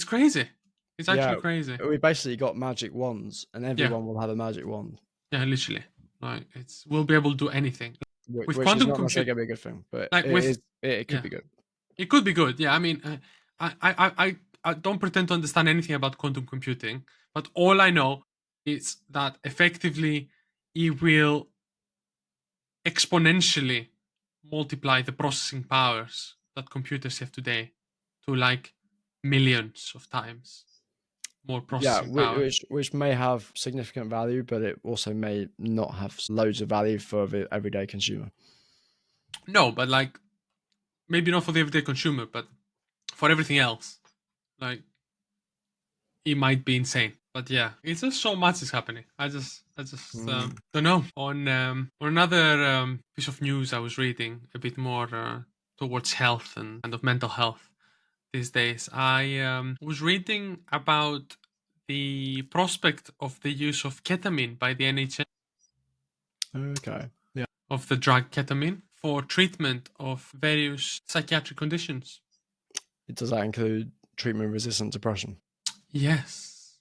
Speaker 1: crazy. It's
Speaker 2: Yeah,
Speaker 1: actually crazy.
Speaker 2: we basically got magic wands, and
Speaker 1: Yeah,
Speaker 2: everyone will have a magic wand,
Speaker 1: yeah, literally. Like we'll be able to do anything with
Speaker 2: which is
Speaker 1: quantum
Speaker 2: not necessarily
Speaker 1: compute.
Speaker 2: going to be a good thing, but
Speaker 1: Like
Speaker 2: it
Speaker 1: with
Speaker 2: is. It could
Speaker 1: yeah,
Speaker 2: be good.
Speaker 1: it could be good. Yeah, I mean, I don't pretend to understand anything about quantum computing, but all I know is that effectively it will exponentially multiply the processing powers that computers have today to like millions of times more
Speaker 2: Yeah,
Speaker 1: processing power.
Speaker 2: which may have significant value, but it also may not have loads of value for the everyday consumer.
Speaker 1: No, but like maybe not for the everyday consumer, but for everything else, like it might be insane. But yeah, it's just so much is happening. I just
Speaker 2: Mm.
Speaker 1: don't know. On another piece of news I was reading a bit more towards health and kind of mental health these days. I was reading about the prospect of the use of ketamine by the NHS,
Speaker 2: Okay. Yeah.
Speaker 1: of the drug ketamine for treatment of various psychiatric conditions.
Speaker 2: Does that include treatment-resistant depression?
Speaker 1: Yes,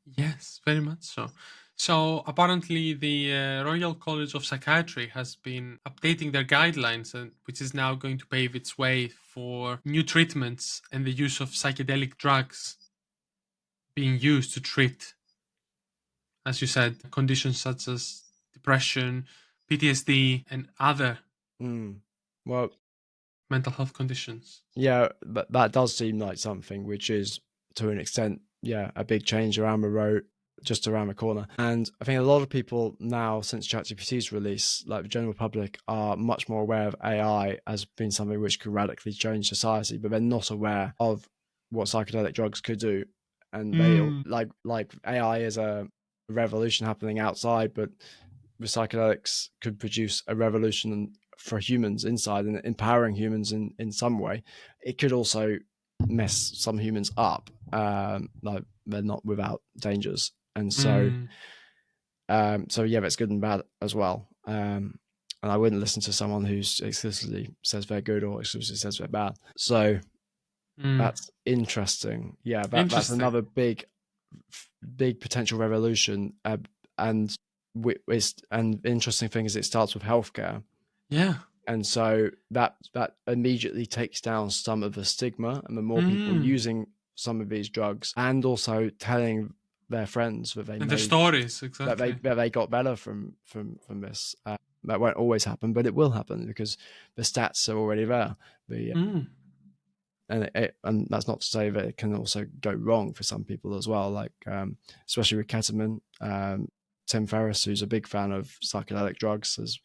Speaker 1: yes, very much so. So apparently, the Royal College of Psychiatry has been updating their guidelines, and which is now going to pave its way for new treatments and the use of psychedelic drugs being used to treat, as you said, conditions such as depression, PTSD, and other
Speaker 2: Mm. Well,
Speaker 1: mental health conditions.
Speaker 2: yeah, but that does seem like something which is, to an extent, yeah, a big change around the road, just around the corner. And I think a lot of people now, since ChatGPT's release, like the general public, are much more aware of AI as being something which could radically change society, but they're not aware of what psychedelic drugs could do. And they
Speaker 1: Mm,
Speaker 2: like AI is a revolution happening outside, but the psychedelics could produce a revolution for humans inside and empowering humans in some way. It could also mess some humans up. Like they're not without dangers, and
Speaker 1: mm,
Speaker 2: so yeah, that's good and bad as well. And I wouldn't listen to someone who's exclusively says they're good or exclusively says they're bad. So
Speaker 1: mm.
Speaker 2: that's interesting. Yeah, that's
Speaker 1: Interesting.
Speaker 2: another big potential revolution. And and interesting thing is it starts with healthcare,
Speaker 1: Yeah.
Speaker 2: and so that immediately takes down some of the stigma, and the more people
Speaker 1: Mm,
Speaker 2: using some of these drugs, and also telling their friends that they
Speaker 1: And their
Speaker 2: made,
Speaker 1: stories,
Speaker 2: that
Speaker 1: exactly.
Speaker 2: they got better from this. That won't always happen, but it will happen because the stats are already there. The
Speaker 1: Mm,
Speaker 2: and that's not to say that it can also go wrong for some people as well. Like especially with ketamine, Tim Ferriss, who's a big fan of psychedelic drugs, has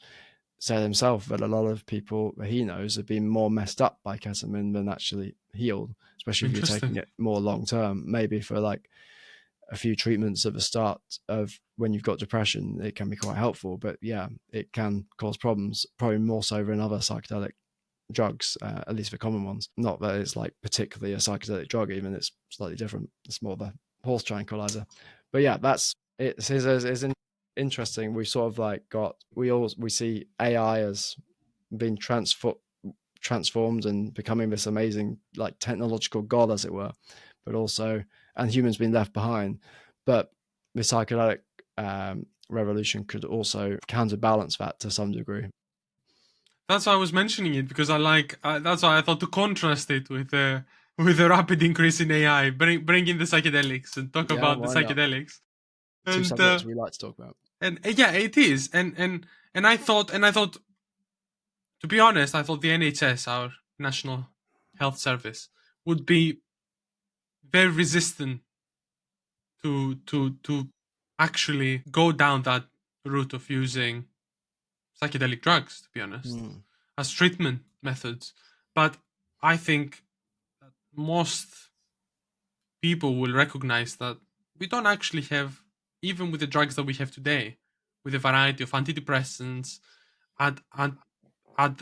Speaker 2: said himself that a lot of people that he knows have been more messed up by ketamine than actually healed, especially if you're taking
Speaker 1: interesting.
Speaker 2: it more long term. Maybe for like a few treatments at the start of when you've got depression, it can be quite helpful. But yeah, it can cause problems, probably more so than other psychedelic drugs, at least the common ones. Not that it's like particularly a psychedelic drug, even it's slightly different. It's more of a horse tranquilizer. But yeah, that's it's interesting. We sort of like got we see AI as being transformed and becoming this amazing like technological god, as it were, but also and humans being left behind. But the psychedelic revolution could also counterbalance that to some degree.
Speaker 1: That's why I was mentioning it, because I like. That's why I thought to contrast it with the rapid increase in AI, bring in the psychedelics and talk
Speaker 2: Yeah,
Speaker 1: about the
Speaker 2: why not?
Speaker 1: psychedelics.
Speaker 2: Two
Speaker 1: And
Speaker 2: subjects we like to talk about.
Speaker 1: yeah, it is. And I thought, to be honest, I thought the NHS, our National Health Service, would be very resistant to actually go down that route of using psychedelic drugs, to be honest,
Speaker 2: Mm.
Speaker 1: as treatment methods. But I think that most people will recognize that we don't actually have, even with the drugs that we have today, with a variety of antidepressants, add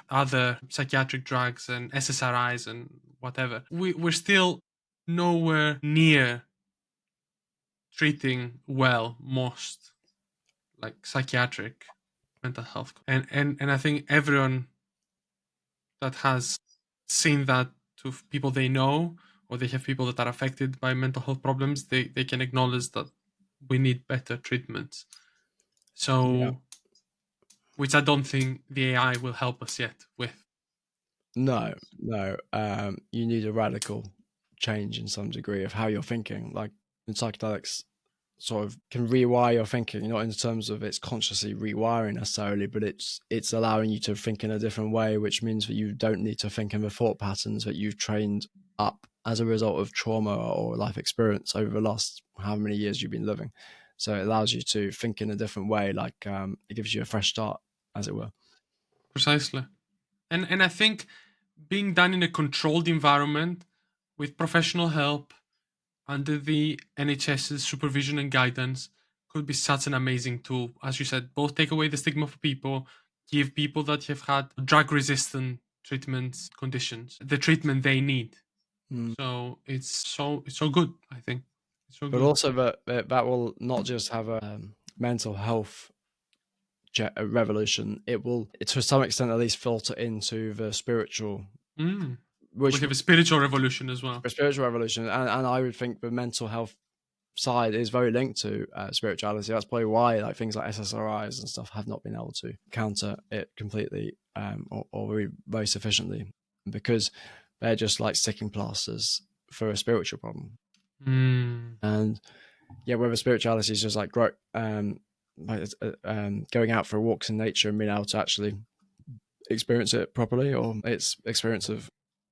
Speaker 1: other psychiatric drugs and SSRIs and whatever, we're still nowhere near treating well most like psychiatric mental health. And I think everyone that has seen that to people they know, or they have people that are affected by mental health problems, they can acknowledge that we need better treatments.
Speaker 2: Yeah.
Speaker 1: So, which I don't think the AI will help us yet with.
Speaker 2: No, no. You need a radical change in some degree of how you're thinking. Like in psychedelics, sort of can rewire your thinking, not in terms of it's consciously rewiring necessarily, but it's allowing you to think in a different way, which means that you don't need to think in the thought patterns that you've trained up as a result of trauma or life experience over the last how many years you've been living. So it allows you to think in a different way, like it gives you a fresh start, as it were.
Speaker 1: Precisely. And I think being done in a controlled environment with professional help under the NHS's supervision and guidance could be such an amazing tool. As you said, both take away the stigma for people, give people that have had drug resistant treatments conditions the treatment they need.
Speaker 2: Mm.
Speaker 1: So it's so good, I think. It's so
Speaker 2: But
Speaker 1: good.
Speaker 2: also that will not just have a mental health revolution. It will, to some extent at least, filter into the spiritual,
Speaker 1: Mm. We'll
Speaker 2: which
Speaker 1: have a spiritual revolution as well.
Speaker 2: a spiritual revolution, and I would think the mental health side is very linked to spirituality. That's probably why like things like SSRIs and stuff have not been able to counter it completely or very, very sufficiently, because they're just like sticking plasters for a spiritual problem.
Speaker 1: Mm.
Speaker 2: And yeah, whether spirituality is just like going out for walks in nature and being able to actually experience it properly, or its experience of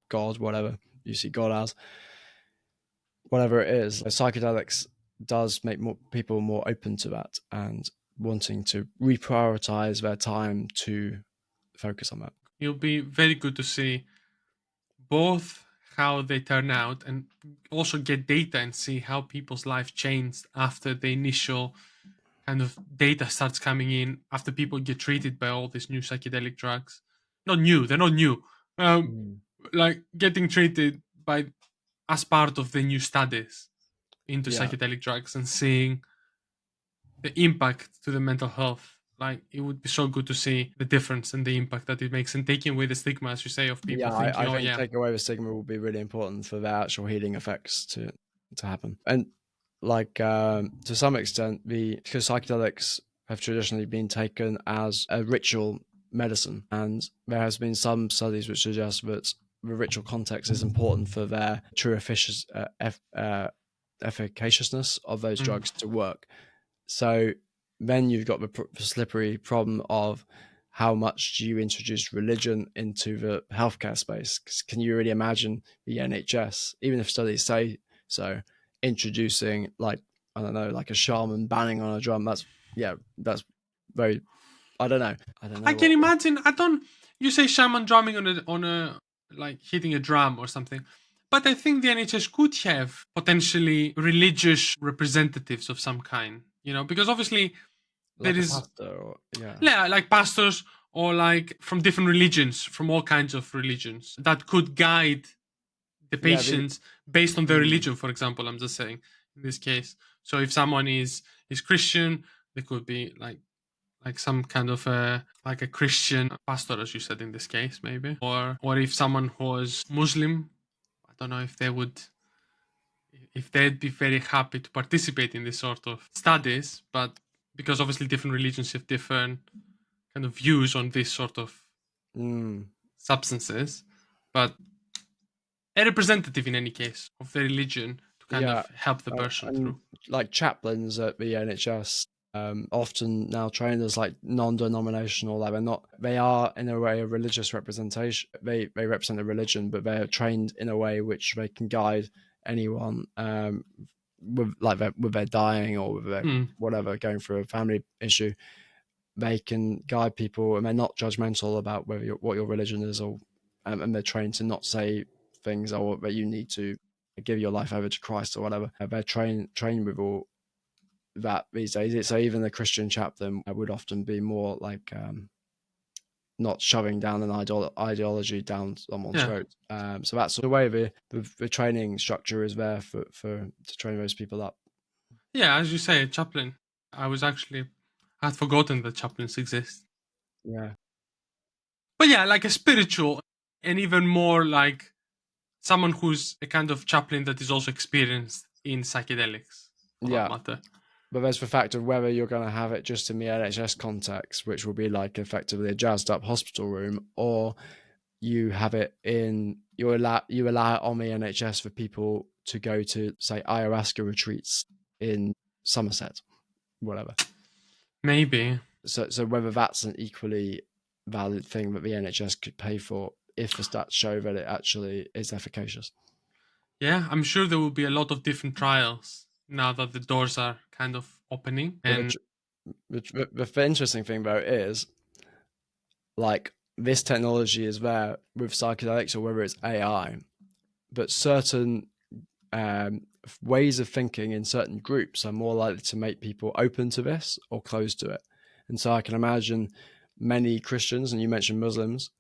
Speaker 2: God, whatever you see God as, whatever it is, psychedelics does make more people more open to that and wanting to reprioritize their time to focus on that.
Speaker 1: It'll be very good to see both how they turn out and also get data and see how people's life changed after the initial kind of data starts coming in, after people get treated by all these new psychedelic drugs. Not new, they're not new. Um,
Speaker 2: Mm.
Speaker 1: like getting treated by as part of the new studies into
Speaker 2: Yeah,
Speaker 1: psychedelic drugs and seeing the impact to the mental health. Like it would be so good to see the difference and the impact that it makes, and taking away the stigma, as you say, of people
Speaker 2: yeah.
Speaker 1: thinking,
Speaker 2: I
Speaker 1: "Oh
Speaker 2: think
Speaker 1: yeah,
Speaker 2: taking away the stigma will be really important for the actual healing effects to happen. And like to some extent, because psychedelics have traditionally been taken as a ritual medicine, and there has been some studies which suggest that the ritual context is important for their true efficaciousness of those
Speaker 1: Mm.
Speaker 2: drugs to work. So then you've got the slippery problem of how much do you introduce religion into the healthcare space? 'Cause can you really imagine the NHS, even if studies say so, introducing like, I don't know, like a shaman banging on a drum? That's very, I don't know. I don't
Speaker 1: I
Speaker 2: know
Speaker 1: can
Speaker 2: what.
Speaker 1: imagine. I don't. You say shaman drumming on a like hitting a drum or something, but I think the NHS could have potentially religious representatives of some kind. Because obviously there
Speaker 2: Like a
Speaker 1: is,
Speaker 2: pastor, or yeah.
Speaker 1: yeah, like pastors or like from different religions, from all kinds of religions that could guide the
Speaker 2: Yeah, the
Speaker 1: patients based on their
Speaker 2: mm,
Speaker 1: religion. For example, I'm just saying in this case. So if someone is Christian, there could be like some kind of like a Christian pastor, as you said in this case, maybe, or if someone was Muslim, I don't know if they'd be very happy to participate in this sort of studies, but because obviously different religions have different kind of views on this sort of
Speaker 2: mm,
Speaker 1: substances, but a representative in any case of the religion to kind
Speaker 2: yeah,
Speaker 1: of help the person
Speaker 2: and
Speaker 1: through.
Speaker 2: like chaplains at the NHS, often now trained as like non-denominational. Like they are in a way a religious representation. They represent a religion, but they're trained in a way which they can guide anyone, with their dying or with their
Speaker 1: Hmm.
Speaker 2: whatever, going through a family issue. They can guide people, and they're not judgmental about what your religion is, or and they're trained to not say things or that you need to give your life over to Christ or whatever. They're trained with all that these days. So even the Christian chaplain would often be more like, not shoving down an ideology down someone's
Speaker 1: Yeah.
Speaker 2: throat. So that's the way the training structure is there for to train those people up.
Speaker 1: Yeah, as you say, chaplain. I had forgotten that chaplains exist.
Speaker 2: Yeah,
Speaker 1: But yeah, like a spiritual and even more like someone who's a kind of chaplain that is also experienced in psychedelics, for that
Speaker 2: yeah.
Speaker 1: matter.
Speaker 2: But there's the fact of whether you're going to have it just in the NHS context, which will be like effectively a jazzed up hospital room, or you have it in you allow it on the NHS for people to go to, say, ayahuasca retreats in Somerset, whatever.
Speaker 1: Maybe.
Speaker 2: So whether that's an equally valid thing that the NHS could pay for if the stats show that it actually is efficacious.
Speaker 1: Yeah, I'm sure there will be a lot of different trials now that the doors are kind of opening.
Speaker 2: But
Speaker 1: And
Speaker 2: the interesting thing though is, like, this technology is there with psychedelics or whether it's AI, but certain ways of thinking in certain groups are more likely to make people open to this or closed to it. And so I can imagine many Christians, and you mentioned Muslims,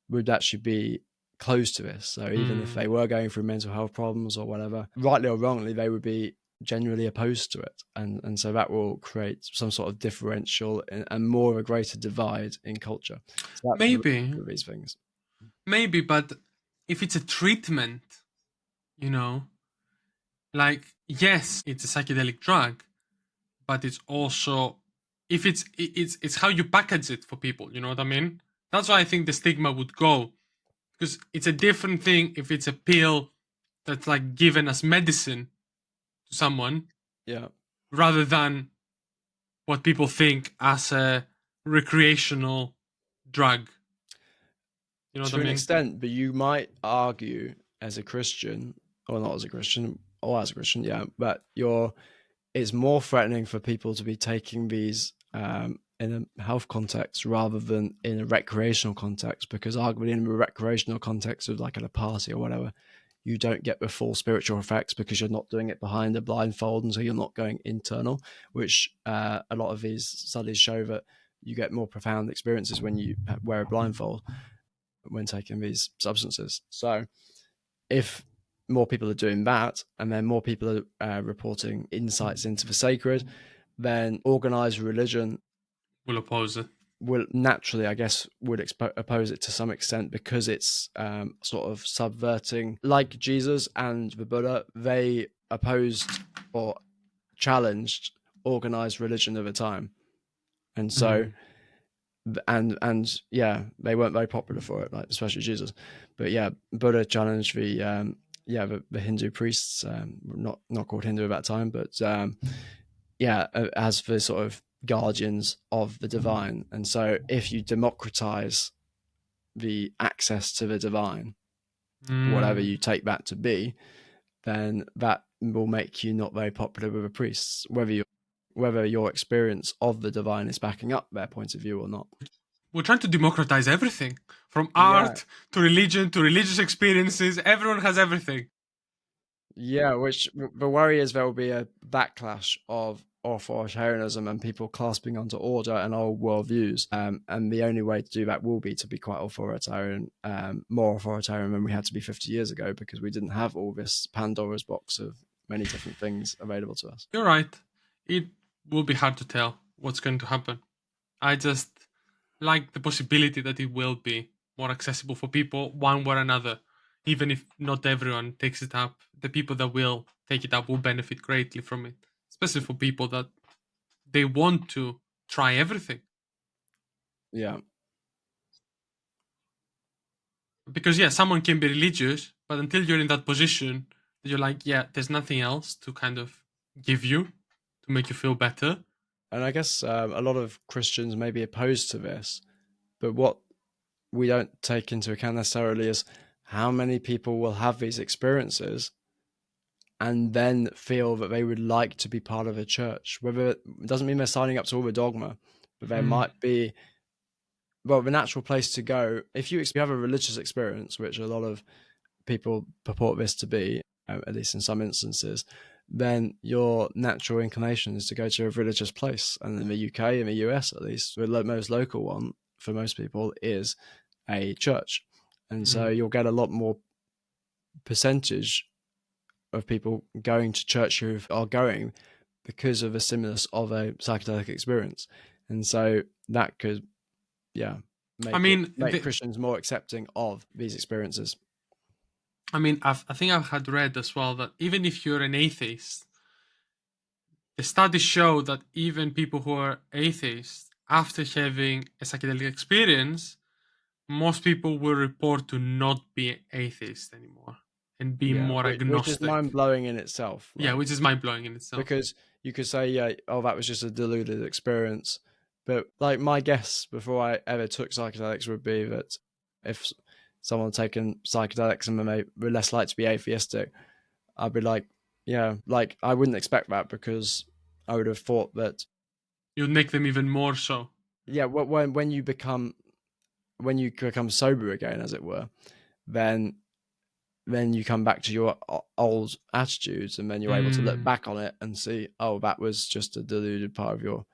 Speaker 2: would actually be closed to this. So even if
Speaker 1: mm,
Speaker 2: they were going through mental health problems or whatever, rightly or wrongly, they would be generally opposed to it. And so that will create some sort of differential and more of a greater divide in culture. So that's the
Speaker 1: maybe,
Speaker 2: risk of these things.
Speaker 1: maybe, but if it's a treatment, you know, like, yes, it's a psychedelic drug, but it's also if it's how you package it for people. You know what I mean? That's why I think the stigma would go, because it's a different thing if it's a pill that's like given as medicine to someone
Speaker 2: Yeah.
Speaker 1: rather than what people think as a recreational drug. You know what I
Speaker 2: To an
Speaker 1: mean?
Speaker 2: extent, but you might argue as a Christian, or not as a Christian, or as a Christian, yeah, but it's more threatening for people to be taking these, in a health context rather than in a recreational context, because arguably in a recreational context of like at a party or whatever, you don't get the full spiritual effects because you're not doing it behind a blindfold, and so you're not going internal, which a lot of these studies show that you get more profound experiences when you wear a blindfold when taking these substances. So if more people are doing that, and then more people are reporting insights into the sacred, then organized religion
Speaker 1: Will oppose it.
Speaker 2: will naturally, I guess, would oppose it to some extent, because it's sort of subverting, like Jesus and the Buddha, they opposed or challenged organized religion at the time. And so,
Speaker 1: Mm.
Speaker 2: and yeah, they weren't very popular for it, like especially Jesus. But yeah, Buddha challenged the yeah, the Hindu priests, not called Hindu at that time, but yeah, as the sort of guardians of the divine. And so, if you democratize the access to the divine, whatever
Speaker 1: Mm.
Speaker 2: you take that to be, then that will make you not very popular with the priests, whether your experience of the divine is backing up their point of view or not.
Speaker 1: We're trying to democratize everything from
Speaker 2: Yeah,
Speaker 1: art to religion to religious experiences. Everyone has everything.
Speaker 2: yeah. Which the worry is there will be a backlash of authoritarianism and people clasping onto order and old worldviews. And the only way to do that will be to be quite authoritarian, more authoritarian than we had to be 50 years ago, because we didn't have all this Pandora's box of many different things available to us.
Speaker 1: You're right. It will be hard to tell what's going to happen. I just like the possibility that it will be more accessible for people one way or another. Even if not everyone takes it up, the people that will take it up will benefit greatly from it. Especially for people that they want to try everything.
Speaker 2: Yeah.
Speaker 1: Because yeah, someone can be religious, but until you're in that position, you're like, yeah, there's nothing else to kind of give you to make you feel better.
Speaker 2: And I guess a lot of Christians may be opposed to this, but what we don't take into account necessarily is how many people will have these experiences and then feel that they would like to be part of a church. Whether it doesn't mean they're signing up to all the dogma, but there
Speaker 1: Mm.
Speaker 2: might be, well, the natural place to go if you have a religious experience, which a lot of people purport this to be, at least in some instances, then your natural inclination is to go to a religious place. And in the UK, in the US at least, the most local one for most people is a church. And so
Speaker 1: Mm.
Speaker 2: you'll get a lot more percentage of people going to church who are going because of the stimulus of a psychedelic experience. And so that could, yeah,
Speaker 1: I
Speaker 2: make
Speaker 1: mean,
Speaker 2: Christians more accepting of these experiences.
Speaker 1: I think I've had read as well that even if you're an atheist, the studies show that even people who are atheists, after having a psychedelic experience, most people will report to not be atheist anymore and be
Speaker 2: Yeah,
Speaker 1: more
Speaker 2: which is
Speaker 1: agnostic.
Speaker 2: mind blowing in itself.
Speaker 1: Yeah,
Speaker 2: Like,
Speaker 1: which is mind blowing in itself.
Speaker 2: because you could say, yeah, oh, that was just a deluded experience. But like my guess before I ever took psychedelics would be that if someone had taken psychedelics and they were less likely to be atheistic, I'd be like, yeah, like I wouldn't expect that, because I would have thought that,
Speaker 1: You'd make them even more so.
Speaker 2: yeah, when you become sober again, as it were, then you come back to your old attitudes, and then you're able to look
Speaker 1: Mm.
Speaker 2: back on it and see, oh, that was just a deluded part of your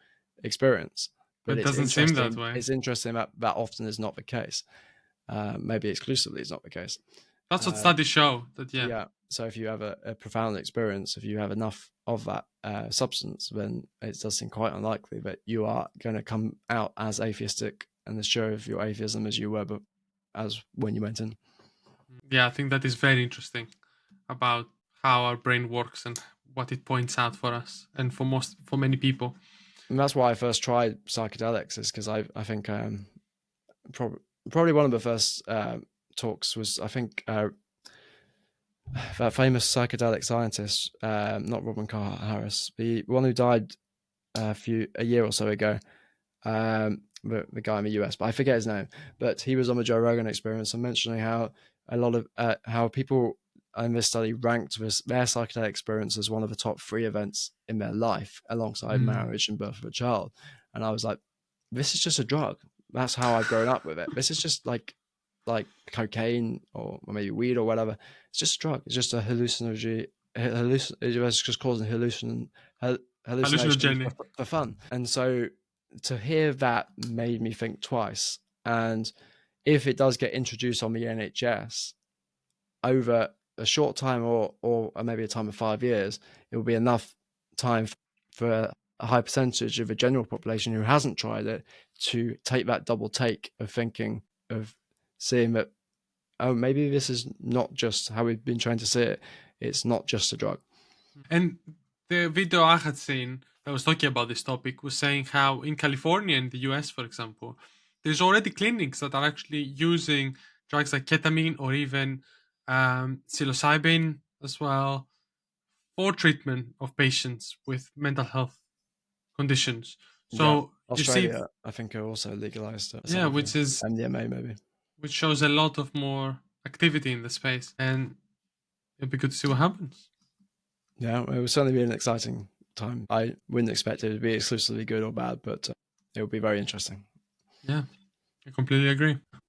Speaker 2: experience. But
Speaker 1: But it doesn't seem that way.
Speaker 2: it's interesting that that often is not the case. Maybe exclusively is not the case.
Speaker 1: That's what
Speaker 2: uh,
Speaker 1: studies show. That yeah,
Speaker 2: yeah, so if you have a profound experience, if you have enough of that substance, then it does seem quite unlikely that you are going to come out as atheistic and as sure of your atheism as you were as when you went in.
Speaker 1: yeah, I think that is very interesting about how our brain works and what it points out for us and for many people.
Speaker 2: And that's why I first tried psychedelics, is because I think probably one of the first talks was, I think, that famous psychedelic scientist, not Robin Carr Harris, the one who died a year or so ago, the guy in the US, but I forget his name. But he was on the Joe Rogan Experience and mentioning how a lot of how people in this study ranked their psychedelic experience as one of the top 3 events in their life, alongside
Speaker 1: Mm.
Speaker 2: marriage and birth of a child. And I was like, this is just a drug. That's how I've grown up with it. This is just like cocaine or maybe weed or whatever. It's just a drug. It's just a hallucinatory. It's just causing hallucinations
Speaker 1: Hallucinogenic.
Speaker 2: for fun. And so to hear that made me think twice. And if it does get introduced on the NHS over a short time, or maybe a time of 5 years, it will be enough time for a high percentage of the general population who hasn't tried it to take that double take of thinking, of seeing that, oh, maybe this is not just how we've been trying to see it. It's not just a drug.
Speaker 1: And the video I had seen that was talking about this topic was saying how in California, in the US, for example, there's already clinics that are actually using drugs like ketamine or even psilocybin as well for treatment of patients with mental health conditions.
Speaker 2: Yeah,
Speaker 1: So you see,
Speaker 2: Australia, I think, are also legalized some
Speaker 1: yeah,
Speaker 2: of them. MDMA, maybe.
Speaker 1: which shows a lot of more activity in the space, and it'll be good to see what happens.
Speaker 2: Yeah, it will certainly be an exciting time. I wouldn't expect it to be exclusively good or bad, but it will be very interesting.
Speaker 1: Yeah, I completely agree.